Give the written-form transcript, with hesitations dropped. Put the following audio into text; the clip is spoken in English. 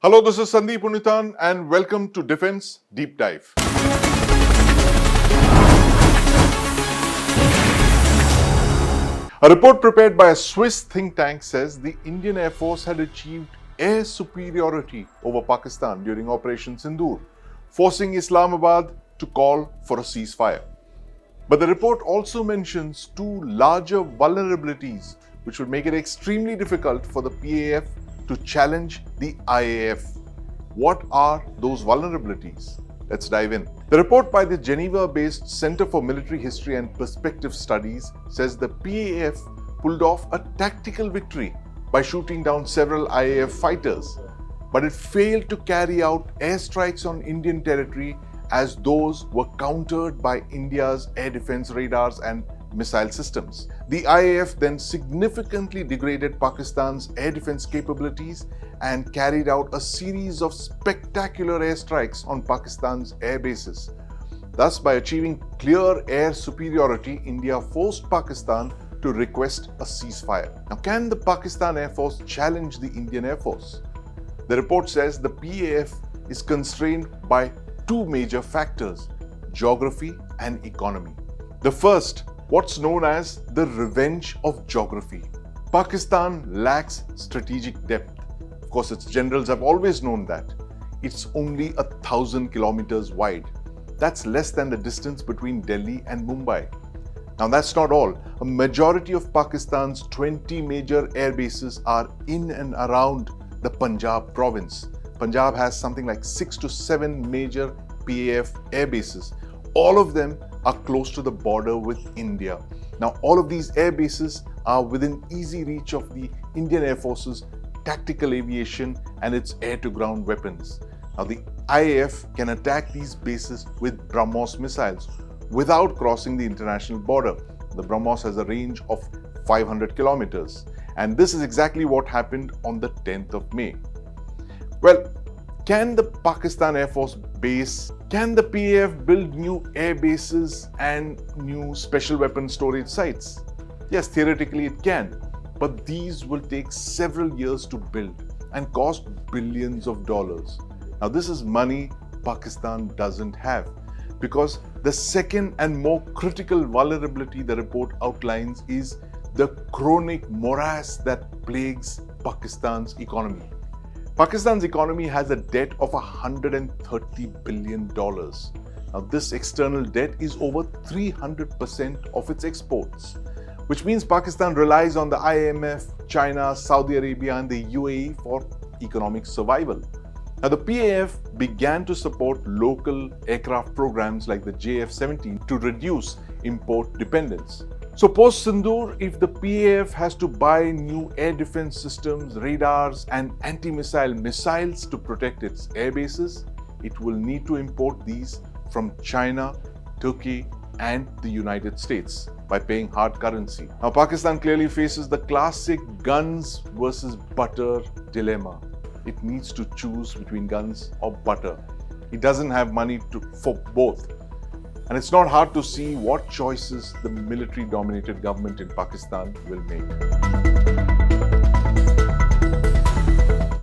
Hello, this is Sandeep Unnithan and welcome to Defense Deep Dive. A report prepared by a Swiss think tank says the Indian Air Force had achieved air superiority over Pakistan during Operation Sindoor, forcing Islamabad to call for a ceasefire. But the report also mentions two larger vulnerabilities which would make it extremely difficult for the PAF to challenge the IAF. What are those vulnerabilities? Let's dive in. The report by the Geneva-based Center for Military History and Perspective Studies says the PAF pulled off a tactical victory by shooting down several IAF fighters, but it failed to carry out airstrikes on Indian territory as those were countered by India's air defense radars and missile systems. The IAF then significantly degraded Pakistan's air defense capabilities and carried out a series of spectacular airstrikes on Pakistan's air bases. Thus, by achieving clear air superiority, India forced Pakistan to request a ceasefire. Now, can the Pakistan Air Force challenge the Indian Air Force? The report says the PAF is constrained by two major factors: geography and economy. The first, what's known as the revenge of geography. Pakistan lacks strategic depth. Of course, its generals have always known that. It's only 1,000 kilometers wide. That's less than the distance between Delhi and Mumbai. Now, that's not all. A majority of Pakistan's 20 major air bases are in and around the Punjab province. Punjab has something like 6 to 7 major PAF air bases. All of them are close to the border with India. Now, all of these air bases are within easy reach of the Indian Air Force's tactical aviation and its air-to-ground weapons. Now, the IAF can attack these bases with BrahMos missiles without crossing the international border. The BrahMos has a range of 500 kilometers. And this is exactly what happened on the 10th of May. Well, can the Pakistan Air Force can the PAF build new air bases and new special weapon storage sites? Yes, theoretically it can, but these will take several years to build and cost billions of dollars. Now, this is money Pakistan doesn't have, because the second and more critical vulnerability the report outlines is the chronic morass that plagues Pakistan's economy. Pakistan's economy has a debt of $130 billion. Now, this external debt is over 300% of its exports, which means Pakistan relies on the IMF, China, Saudi Arabia, and the UAE for economic survival. Now, the PAF began to support local aircraft programs like the JF-17 to reduce import dependence. So post-Sindoor, if the PAF has to buy new air defense systems, radars and anti-missile missiles to protect its air bases, it will need to import these from China, Turkey and the United States by paying hard currency. Now, Pakistan clearly faces the classic guns versus butter dilemma. It needs to choose between guns or butter. It doesn't have money for both. And it's not hard to see what choices the military-dominated government in Pakistan will make.